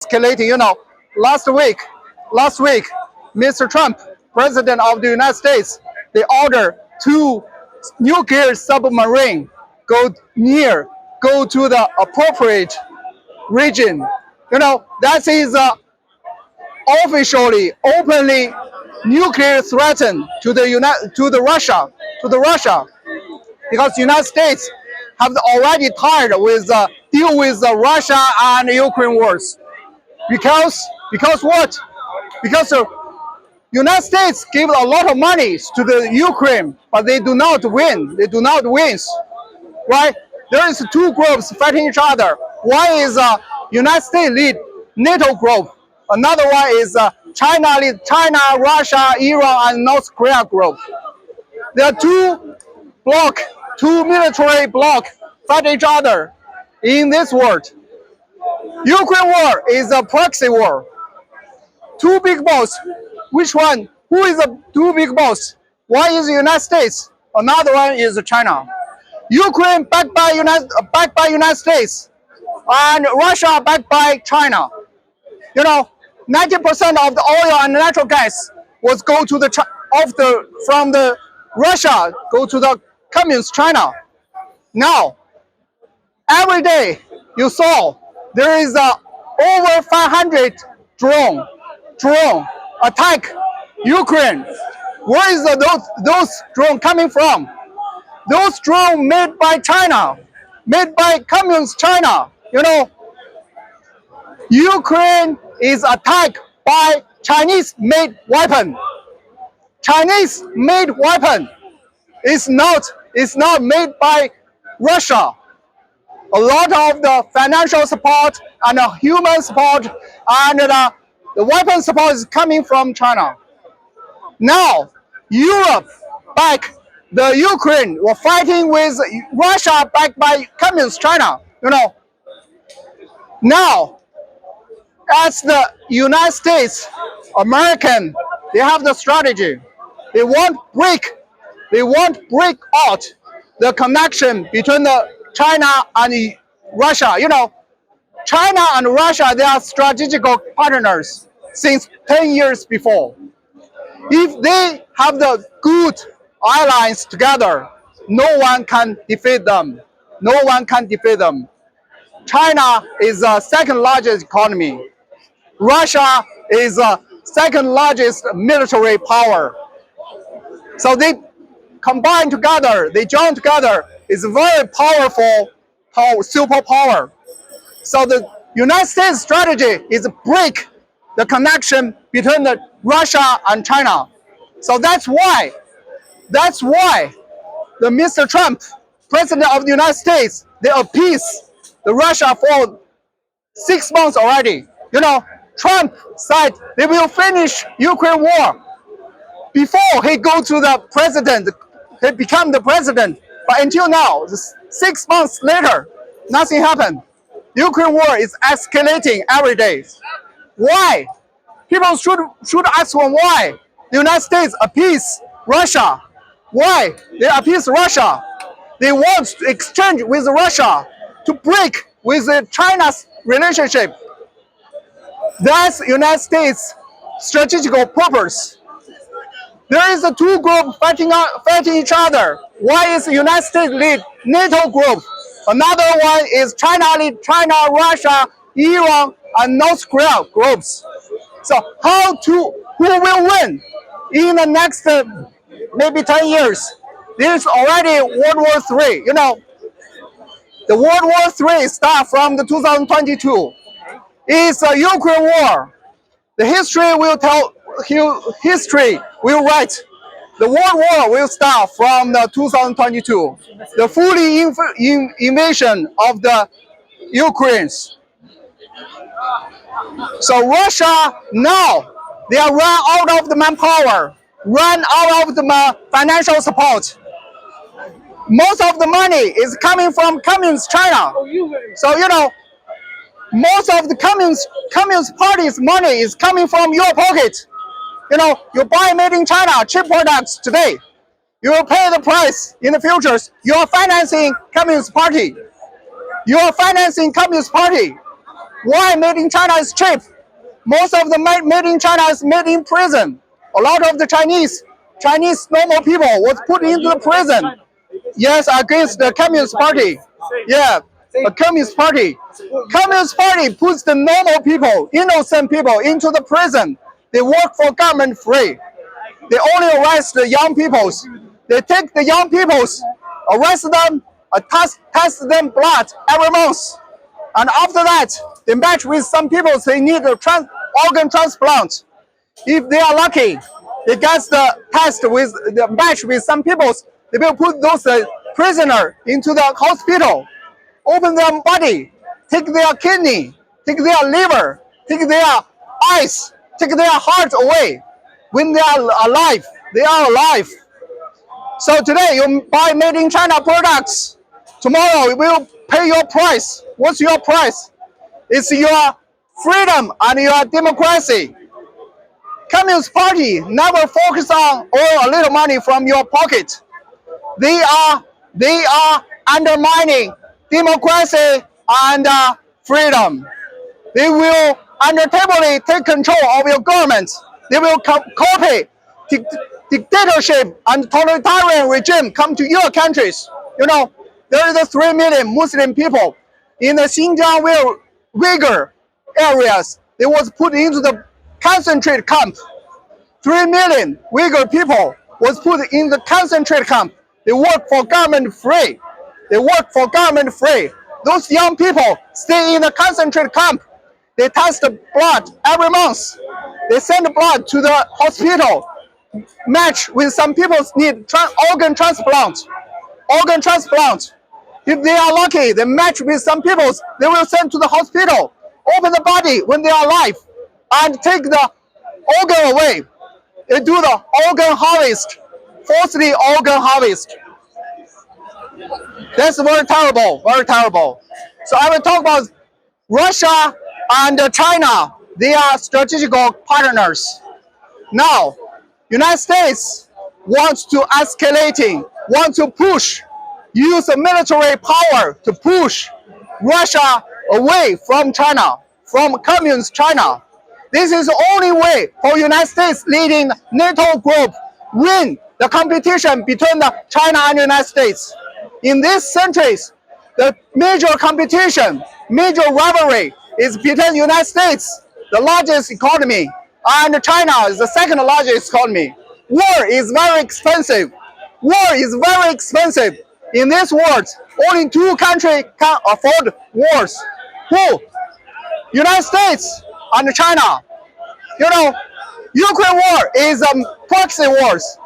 escalating. Last week, Mr. Trump, President of the United States, they ordered two nuclear submarine go to the appropriate region. That is officially, openly nuclear threaten to the Russia, because the United States have already tired with deal with the Russia and Ukraine wars. Because what? Because the United States give a lot of money to the Ukraine, but they do not win. Right? There is two groups fighting each other. One is United States lead NATO group. Another one is China, Russia, Iran, and North Korea group. There are two military bloc fight each other in this world. Ukraine war is a proxy war. Two big boss. Which one? Who is the two big boss? One is the United States. Another one is China. Ukraine backed by United States, and Russia backed by China. 90% of the oil and natural gas was go to from the Russia go to the communist China. Now, every day you saw there is over 500 drone attack Ukraine. Where is those drone coming from? Those drones made by China, made by communist China. Ukraine is attacked by Chinese-made weapon. Chinese-made weapon is not made by Russia. A lot of the financial support and the human support and the weapon support is coming from China. Now, Europe back the Ukraine were fighting with Russia backed by communist China. Now, as the United States, American, they have the strategy. They won't break out the connection between the China and Russia. China and Russia, they are strategic partners since 10 years before. If they have the good alliance together, no one can defeat them. China is the second largest economy. Russia is the second largest military power. So they combine together, they join together. It's a very powerful superpower. So the United States strategy is to break the connection between Russia and China. So that's why the Mr. Trump, President of the United States, they appease the Russia for 6 months already. Trump said they will finish Ukraine war before he go to the president, he become the president. But until now, 6 months later, nothing happened. Ukraine war is escalating every day. Why? People should ask why the United States appease Russia. Why they appease Russia? They want to exchange with Russia to break with China's relationship. That's United States' strategic purpose. There is a two groups fighting each other. One is United States lead NATO group. Another one is China lead China, Russia, Iran, and North Korea groups. So who will win in the next maybe 10 years? There's already World War III. The World War III starts from the 2022. It's a Ukraine war. The history will write. The World War will start from the 2022. The fully invasion of the Ukrainians. So Russia now, they are run out of the manpower, run out of the financial support. Most of the money is coming from communist China. So most of the communist party's money is coming from your pocket. You buy made in China cheap products today. You will pay the price in the futures. You are financing Communist Party. Why made in China is cheap? Most of the made in China is made in prison. A lot of the Chinese normal people was put into the prison. Yes, against the Communist Party. Yeah, the Communist Party. Communist Party puts the normal people, innocent people, into the prison. They work for government free. They only arrest the young peoples. They take the young peoples, arrest them, test them blood every month. And after that, they match with some people, they need a organ transplant. If they are lucky, they get the test with the match with some people, they will put those prisoner into the hospital, open their body, take their kidney, take their liver, take their eyes, take their heart away. When they are alive, they are alive. So today you buy made in China products. Tomorrow you will pay your price. What's your price? It's your freedom and your democracy. Communist Party never focus on a little money from your pocket. They are undermining democracy and freedom. They will undertably take control of your government. They will copy dictatorship and totalitarian regime come to your countries. You know, there is 3 million Muslim people in the Xinjiang Uyghur areas. They was put into the concentrated camp. 3 million Uyghur people was put in the concentrated camp. They work for government free. They work for government free. Those young people stay in the concentrated camp. They test the blood every month. They send the blood to the hospital. Match with some people need organ transplant. Organ transplant. If they are lucky, they match with some people. They will send to the hospital. Open the body when they are alive, and take the organ away. They do the organ harvest, forcibly organ harvest. That's very terrible, very terrible. So I will talk about Russia and China. They are strategic partners. Now, United States wants to escalating, wants to push, use military power to push Russia away from China, from communist China. This is the only way for United States leading NATO group win the competition between China and the United States. In these centuries, the major competition, major rivalry is between the United States, the largest economy, and China is the second largest economy. War is very expensive. War is very expensive. In this world, only 2 countries can afford wars. Who? United States and China. You know, Ukraine war is proxy wars.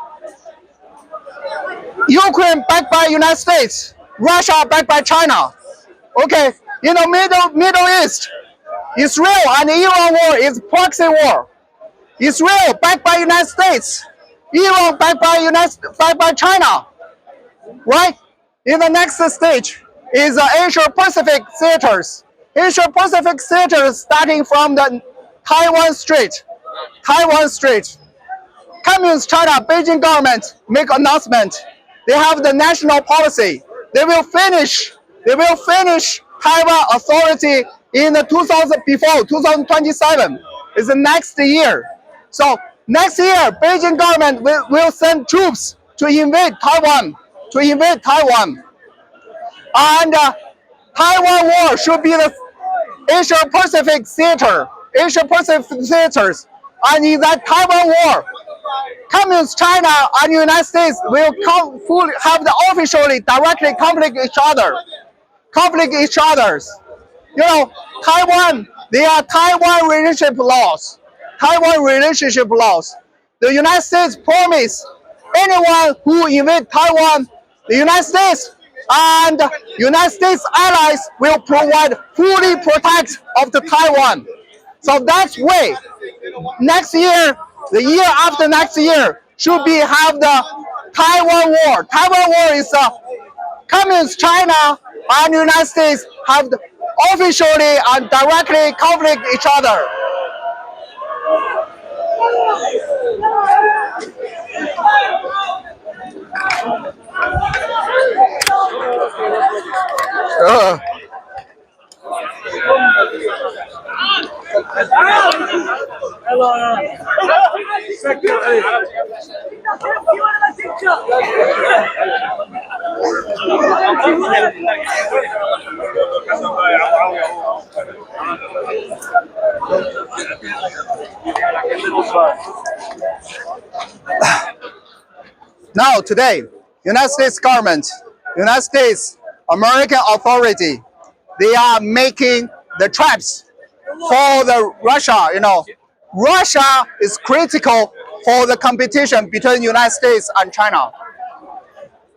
Ukraine backed by United States, Russia backed by China. Okay, in the Middle East, Israel and Iran war is proxy war. Israel backed by United States, Iran backed by China. Right? In the next stage is Asia Pacific theaters. Asia Pacific theaters starting from the Taiwan Strait. Taiwan Strait. Communist China, Beijing government make announcement. They have the national policy. They will finish Taiwan authority in the 2027. Is the next year. So next year, Beijing government will send troops to invade Taiwan. And Taiwan war should be the Asia Pacific theater. Asia Pacific theaters. And in that Taiwan war, Communist China and the United States will have the officially directly conflict each other. You know, Taiwan, they are Taiwan relationship laws. The United States promise anyone who invade Taiwan, the United States and United States allies will provide fully protect of the Taiwan. So that's way. Next year, the year after next year, should have the Taiwan War. Taiwan War is Communist China and the United States have officially and directly conflict each other. Now today, United States government, United States American authority, they are making the traps for the Russia. Russia is critical for the competition between United States and China.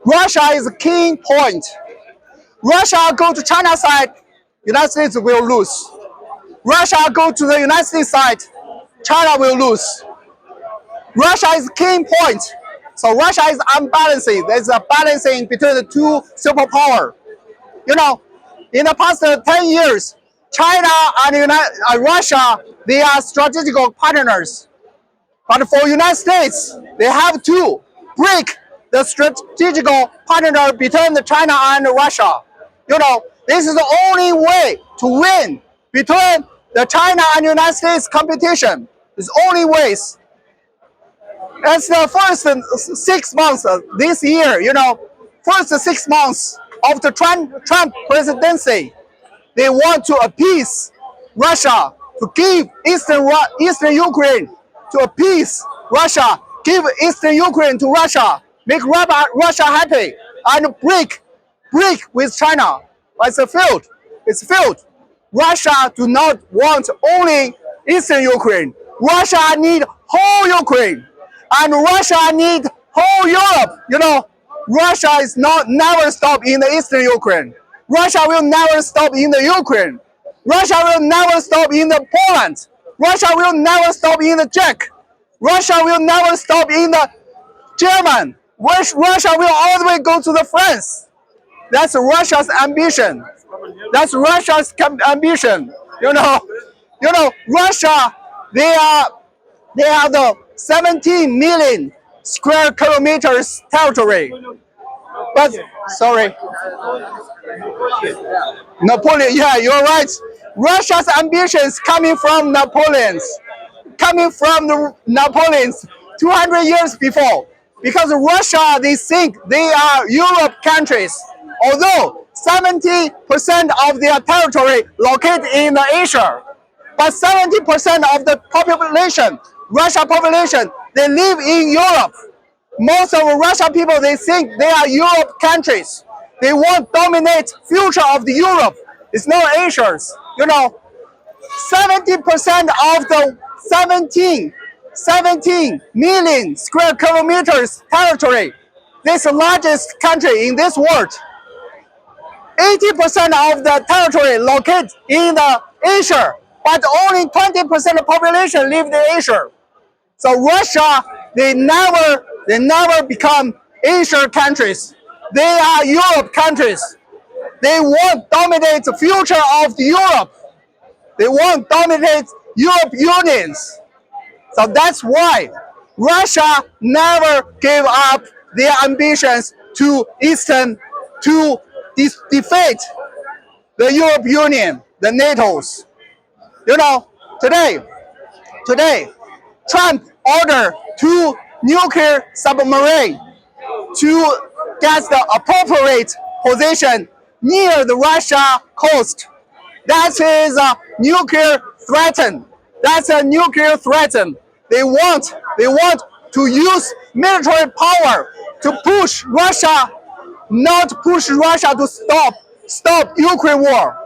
Russia is a key point. Russia go to China side, United States will lose. Russia go to the United States side, China will lose. Russia is key point. So Russia is unbalancing. There's a balancing between the two superpower. In the past 10 years, China and Russia, they are strategical partners. But for United States, they have to break the strategical partner between the China and Russia. This is the only way to win between the China and United States competition. It's only ways. As the first 6 months this year, first 6 months of the Trump presidency, they want to appease Russia, to give Eastern Ukraine, to appease Russia, give Eastern Ukraine to Russia, make Russia happy, and break with China. It's failed. It's failed. Russia do not want only Eastern Ukraine. Russia need whole Ukraine. And Russia need whole Europe. Russia is never stop in the Eastern Ukraine. Russia will never stop in the Ukraine. Russia will never stop in the Poland. Russia will never stop in the Czech. Russia will never stop in the German. Russia will all the way go to the France. That's Russia's ambition. That's Russia's ambition. Russia, they are the 17 million square kilometers territory. But sorry, Napoleon. Yeah, you're right. Russia's ambitions coming from Napoleon's, coming from the Napoleons 200 years before. Because Russia, they think they are Europe countries, although 70% of their territory located in Asia, but 70% of the population, Russia population, they live in Europe. Most of the Russian people, they think they are Europe countries. They want to dominate future of the Europe. It's not Asians. 70% of the 17 million square kilometers territory, this is the largest country in this world. 80% of the territory located in the Asia, but only 20% of population live in Asia. So Russia, they never become Asian countries. They are Europe countries. They want to dominate the future of Europe. They want to dominate Europe unions. So that's why Russia never gave up their ambitions to Eastern, to defeat the Europe Union, the NATO's. Today, Trump ordered 2 nuclear submarines to get the appropriate position near the Russia coast. That is a nuclear threat. That's a nuclear threat. They want to use military power to push Russia, not push Russia to stop Ukraine war.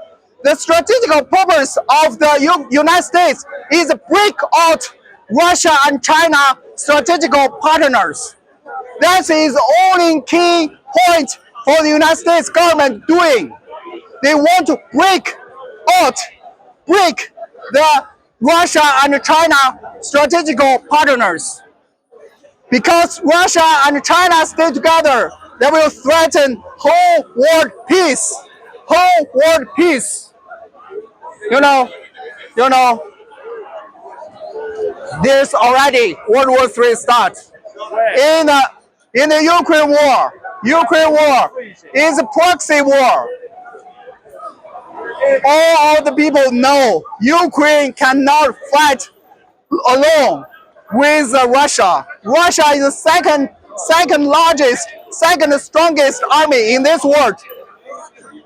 The strategic purpose of the United States is to break out Russia and China strategic partners. That is the only key point for the United States government doing. They want to break the Russia and China strategic partners. Because Russia and China stay together, they will threaten whole world peace. Whole world peace. There's already World War III start. In the Ukraine war is a proxy war. all the people know Ukraine cannot fight alone with Russia. Russia is the second largest, second strongest army in this world.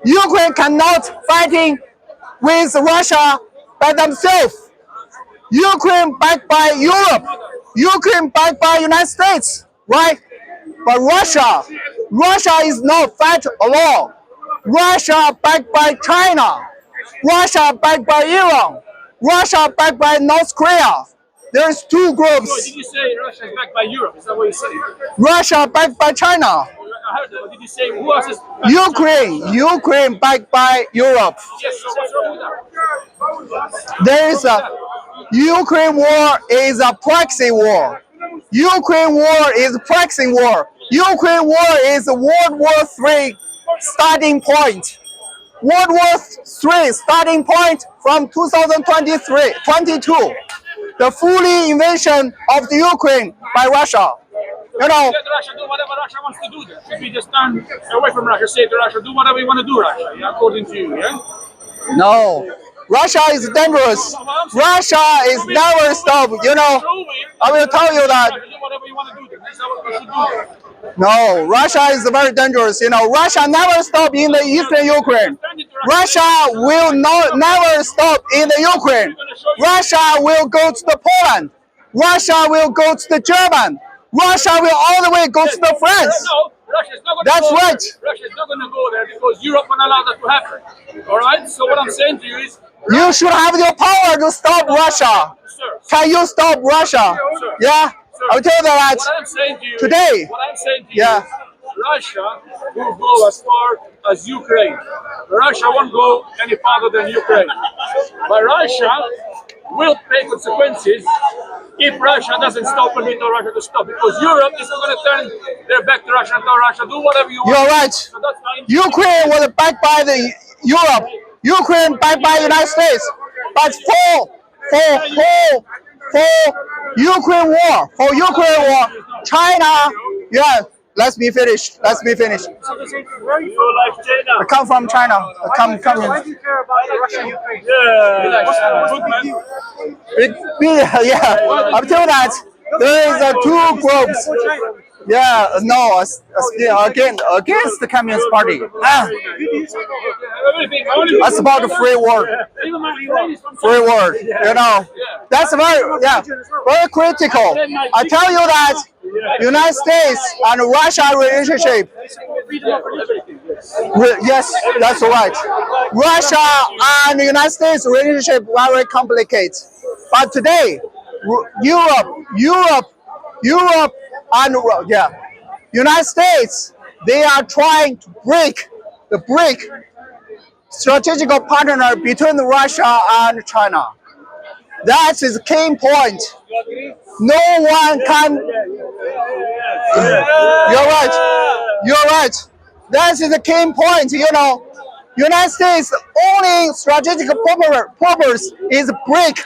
Ukraine cannot fighting with Russia by themselves. Ukraine backed by Europe. Ukraine backed by United States, right? But Russia is not fight alone. Russia backed by China. Russia backed by Iran. Russia backed by North Korea. There's two So groups. did you say Russia is backed by Europe? Is that what you said? Russia backed by China. I heard that. But did you say who else is backed by China? Ukraine backed by Europe. Yes, so what's wrong with that? There is a Ukraine war is a proxy war. Ukraine war is proxy war. Ukraine war is World War III starting point. World War III starting point from 2022. The fully invasion of the Ukraine by Russia. You know, Let Russia do whatever Russia wants to do then. Should we just stand away from Russia, say to Russia, do whatever you want to do, Russia, yeah, according to you, yeah? no. Russia is dangerous. Russia is never stop. You know, I will tell you that. Russia, do whatever you want to do then. Is that what we should do? No, Russia is very dangerous. You know, Russia never stop in the eastern Ukraine. Russia will never stop in the Ukraine. Russia will go to the Poland. Russia will go to the German. Russia will all the way go to the France. No, Russia's not going to That's go right. there. Russia's not going to go there because Europe won't allow that to happen. All right? So what I'm saying to you is, You should have the power to stop Russia. sir, Can you stop Russia? Yeah, I'll tell you that. what I'm saying to you Today. what I'm saying to Yeah. you is Russia will go as far as Ukraine. Russia won't go any farther than Ukraine. But Russia will pay consequences if Russia doesn't stop and we tell Russia to stop. Because Europe is not going to turn their back to Russia and tell Russia, do whatever you want. You're right. So that's not Ukraine was backed by the Europe. Ukraine backed by United States. But for Ukraine war, China, yeah, let me finish. So where are you from? Like China. I come from China. Why do you care about the Russia-Ukraine? Yeah. What's the big deal? Yeah, I'm telling that there is two groups. For China. Yeah, no, against the Communist Party. That's about the free world. Free world. You know, that's very critical. I tell you that United States and Russia relationship. Yes, that's right. Russia and the United States relationship very complicated. But today, Europe, and United States, they are trying to break strategic partner between Russia and China. That is the key point. No one can. You're right. You're right. That is the key point. You know, United States' only strategic purpose is break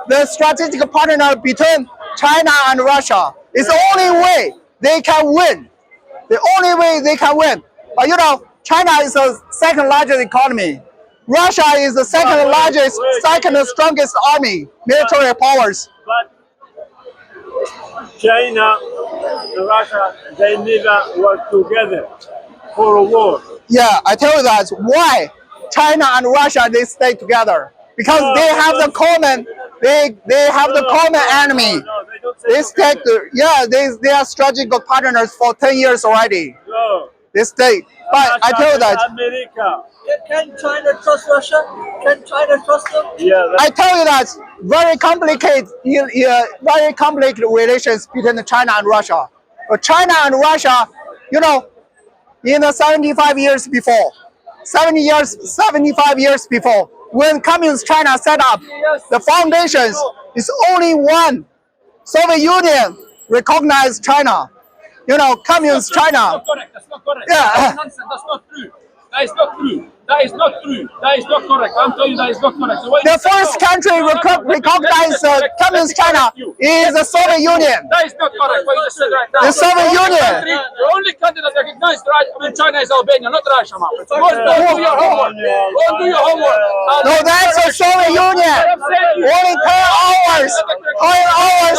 the strategic partner between China and Russia. It's the only way they can win. The only way they can win. But you know, China is the second largest economy. Russia is the second largest, second strongest army, military powers. But China and Russia, they never work together for a war. Yeah, I tell you that. Why China and Russia they stay together? Because they have the common, they have the common enemy. No, they don't They stay stay, they are strategic partners for 10 years already. No. They stay. But I tell you that. America. Can China trust Russia? Can China trust them? Yeah, I tell you that very complicated relations between China and Russia. But China and Russia, you know, in the 75 years before, 75 years before, when Communist China set up the foundations, it's only one. Soviet Union recognized China. You know, Communist China. That's not correct. Yeah. That's nonsense. That's not true. That is not true. That is not true. That is not correct. I'm telling you that is not correct. So why The you say first no? country No, no, no. recognized Let me communist correct China you. is the Soviet Union. That is not correct. What you just said right now. The Soviet Union. The only country that recognized China is Albania, not Russia, man. So go and do your homework. Go and do your homework. No, that's the Soviet Union. Only 10 hours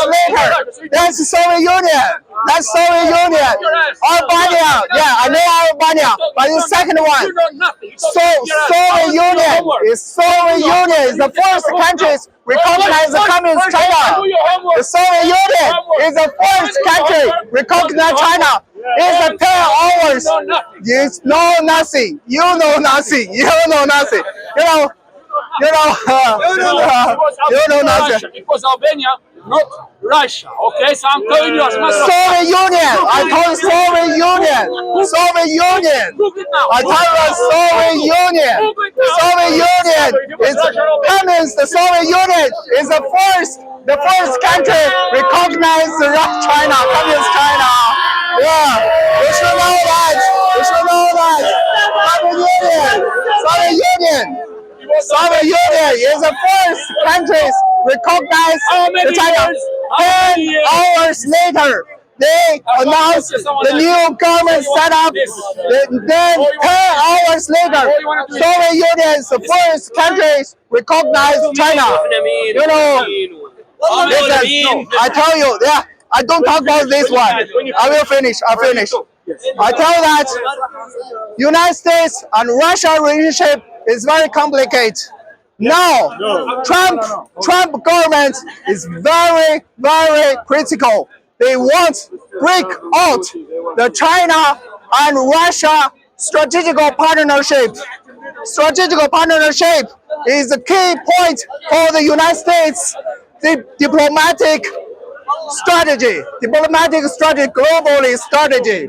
later, that's the Soviet Union. That's Soviet Union. Albania, yeah, I know Albania, but the second one. You know nothing. So Soviet Union is the first country recognize the communist China. The Soviet Union is the first country recognize China. It's the 10 hours. You know nothing. You know nothing. You know nothing. You know nothing. It was Albania, not Russia. Okay, so I'm telling you as much as Soviet Union. I told you Soviet Union. Soviet Union. Google it now. I told you Soviet Union. Soviet Union is communist. The Soviet Union is the first country recognized China, communist China. Yeah, you should know that. You should know that. Soviet Union is the first country recognized the China. 10 hours later, they announced the new government set up. Then 10 hours later, Soviet Union is the first country recognized China. You know, listen, I tell you, yeah, I don't talk about this one. I will finish. I'll finish. I tell that United States and Russia relationship is very complicated. Now, Trump government is very, very critical. They want to break out the China and Russia strategical partnership. Strategical partnership is the key point for the United States. The diplomatic strategy, globally strategy.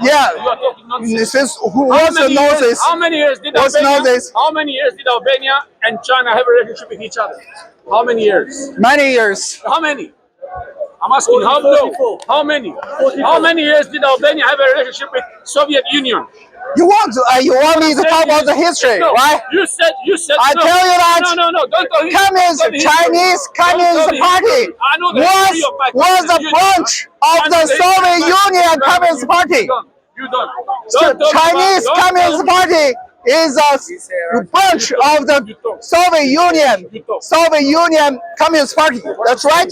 Yeah, You are talking nonsense. this is who also knows this. How many years did What's Albania? knows this? How many years did Albania and China have a relationship with each other? How many years? Many years. How many? I'm asking how no? How many? How many years did Albania have a relationship with Soviet Union? You want me to talk about the history, No, right? You said I no. tell you that No, don't tell me. Communist, Don't tell me Chinese history. Communist Don't tell me Party history. I know the history of my was a country. branch of the Soviet Union Communist Party. You don't. Chinese Communist Party is a branch of the Soviet Union Communist Party. That's right,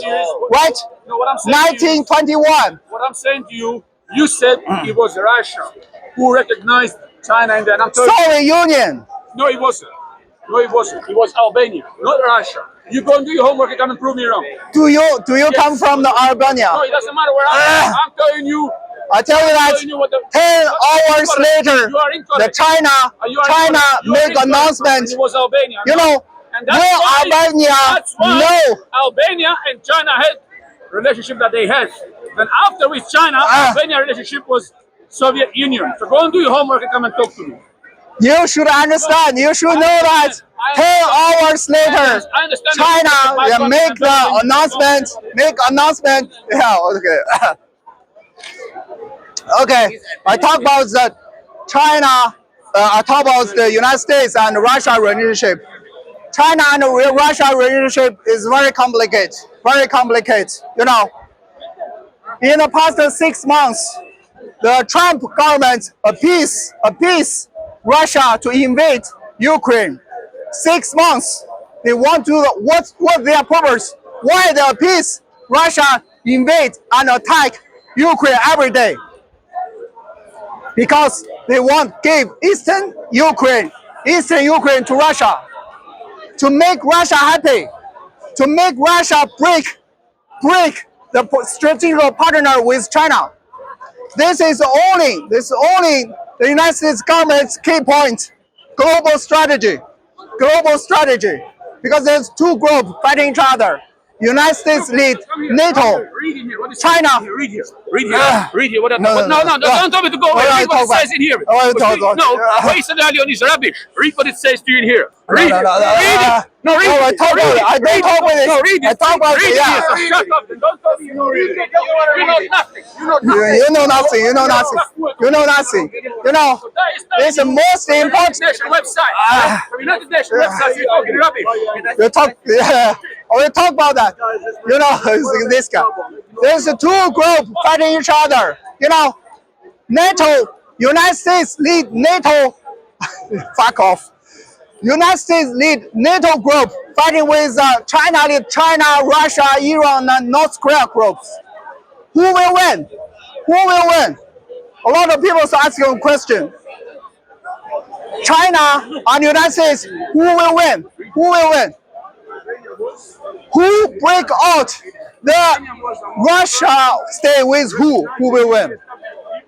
right? No, what I'm saying to you- 1921. What I'm saying to you, you said it was Russia who recognized China and then I'm telling you, Soviet Union. no, it wasn't. No, it wasn't. It was Albania, not Russia. You go and do your homework and come and prove me wrong. Do you come from the Albania? No, it doesn't matter where I'm from. I'm telling you. I tell you that 10 hours later, You are incorrect. the China You are China incorrect. You are make incorrect. announcement. It was Albania. You know, And no that's why- Albania, that's why no. Albania and China had relationship that they had. Then after with China, Albania relationship was Soviet Union. So go and do your homework and come and talk to me. You should understand. You should know that 10 hours later, I understand China that- will make the announcement. Yeah, okay. Okay, I talk about the China. I talk about the United States and Russia relationship. China and Russia relationship is very complicated. Very complicated. You know, in the past 6 months, the Trump government appeased Russia to invade Ukraine. 6 months. They want to what their purpose? Why they appease Russia invade and attack Ukraine every day? Because they want to give Eastern Ukraine to Russia, to make Russia happy, to make Russia break the strategic partner with China. This is only the United States government's key point. Global strategy, because there's two groups fighting each other. United States lead NATO. Read in here. What is China. Read here. Read here. Ah. Read here. What No, don't tell me to go away. What do I Read what talk it says about? in here. What do I talk about? No, what he said earlier on is rubbish. Read what it says to you in here. Read it. Read it. No, read No, I it. talk about it. I don't talk about No, it. read I it. talk about Read it. Yeah. it. Shut up. Don't tell me you know read it. You know nothing. You know nothing. You know nothing. You know nothing. You know nothing. You know, it's the most important. United Nations website. From United Nations website, you're talking rubbish. You talk. Yeah. We talk about that. You know, it's this guy. There's two groups fighting each other. You know, NATO, United States lead NATO. Fuck off. United States lead NATO group fighting with China lead China, Russia, Iran, and North Korea groups. Who will win? Who will win? A lot of people are asking a question. China and United States, who will win? Who will win? Who break out the Russia stay with who? Who will win?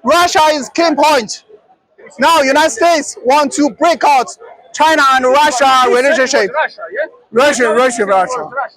Russia is key point. Now United States want to break out China and Russia relationship. Russia, yeah? Russia.